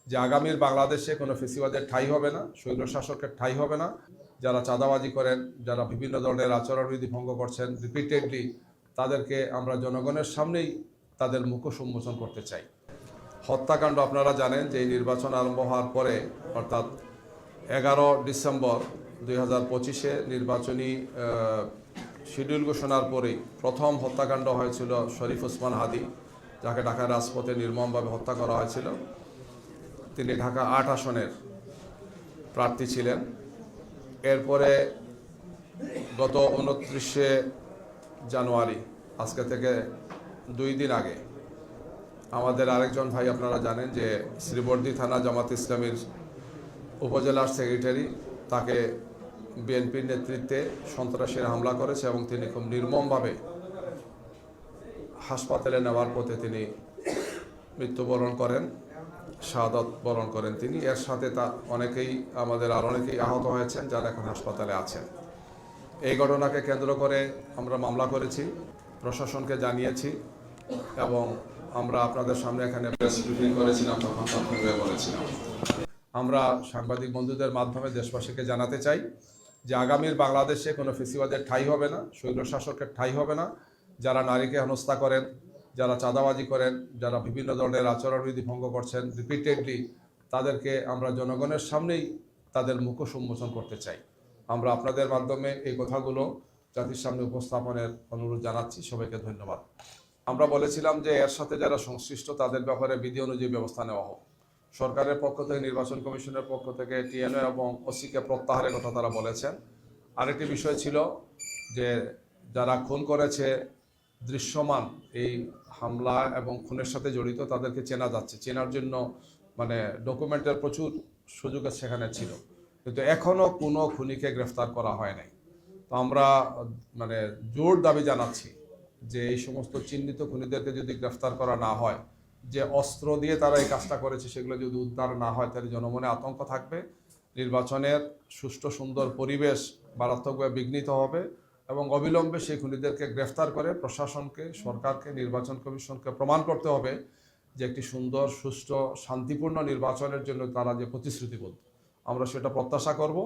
যে আগামীর বাংলাদেশে কোনো ফেসিবাদের ঠাঁই হবে না, স্বৈরশাসকের ঠাঁই হবে না। যারা চাঁদাবাজি করেন, যারা বিভিন্ন ধরনের আচরণবিধি ভঙ্গ করছেন রিপিটেডলি, তাদেরকে আমরা জনগণের সামনেই তাদের মুখ উন্মোচন করতে চাই। হত্যাকাণ্ড আপনারা জানেন যে এই নির্বাচন আরম্ভ হওয়ার পরে অর্থাৎ 11 ডিসেম্বর 2025-এ নির্বাচনী শিডিউল ঘোষণার পরেই প্রথম হত্যাকাণ্ড হয়েছিল শরীফ ওসমান হাদি, যাকে ঢাকার রাজপথে নির্মমভাবে হত্যা করা হয়েছিল। তিনি ঢাকা 8 আসনের প্রার্থী ছিলেন। এরপরে গত 29শে জানুয়ারি, আজকে থেকে 2 দিন আগে, আমাদের আরেকজন ভাই আপনারা জানেন যে শ্রীবর্দী থানা জামাত ইসলামীর উপজেলার সেক্রেটারি, তাকে বিএনপির নেতৃত্বে সন্ত্রাসীরা হামলা করেছে এবং তিনি খুব নির্মমভাবে হাসপাতালে নেওয়ার পথে তিনি মৃত্যুবরণ করেন, শাহাদাত বরণ করেন তিনি। এর সাথে আমাদের আর অনেকেই আহত হয়েছেন, যারা এখন হাসপাতালে আছেন। এই ঘটনাকে কেন্দ্র করে আমরা মামলা করেছি, প্রশাসনকে জানিয়েছি এবং আমরা আপনাদের সামনে এখানে প্রেস ব্রিফিং করেছিলাম, তখন আপনাদের বলেছিলাম। আমরা সাংবাদিক বন্ধুদের মাধ্যমে দেশবাসীকে জানাতে চাই যে আগামীর বাংলাদেশে কোনো ফেসিবাদের ঠাঁই হবে না, স্বৈরশাসকের ঠাঁই হবে না। যারা নারীকে হেনস্থা করেন, যারা চাঁদাবাজি করেন, যারা বিভিন্ন ধরনের আচরণবিধি ভঙ্গ করছেন রিপিটেডলি, তাদেরকে আমরা জনগণের সামনেই তাদের মুখ উন্মোচন করতে চাই। আমরা আপনাদের মাধ্যমে এই কথাগুলো জাতির সামনে উপস্থাপনের অনুরোধ জানাচ্ছি। সবাইকে ধন্যবাদ। আমরা বলেছিলাম যে এর সাথে যারা সংশ্লিষ্ট তাদের ব্যাপারে বিধি অনুযায়ী ব্যবস্থা নেওয়া হোক। সরকারের পক্ষ থেকে, নির্বাচন কমিশনের পক্ষ থেকে টিএনও এবং ওসিকে প্রত্যাহারের কথা তারা বলেছেন। আরেকটি বিষয় ছিল যে যারা খুন করেছে, দৃশ্যমান এই হামলা এবং খুনের সাথে জড়িত, তাদেরকে চেনা যাচ্ছে। চেনার জন্য ডকুমেন্টের প্রচুর সুযোগ সেখানে ছিল, কিন্তু এখনও কোনো খুনিকে গ্রেফতার করা হয় নাই। তো আমরা জোর দাবি জানাচ্ছি যে এই সমস্ত চিহ্নিত খুনিদেরকে যদি গ্রেফতার করা না হয়, যে অস্ত্র দিয়ে তারা এই কাজটা করেছে সেগুলো যদি উদ্ধার না হয়, তাহলে জনমনে আতঙ্ক থাকবে। নির্বাচনের সুষ্ঠু সুন্দর পরিবেশ মারাত্মকভাবে বিঘ্নিত হবে এবং অবিলম্বে সেই খুনিদেরকে গ্রেফতার করে প্রশাসনকে, সরকারকে, নির্বাচন কমিশনকে প্রমাণ করতে হবে যে একটি সুন্দর, সুষ্ঠু, শান্তিপূর্ণ নির্বাচনের জন্য তারা যে প্রতিশ্রুতিবদ্ধ, আমরা সেটা প্রত্যাশা করব।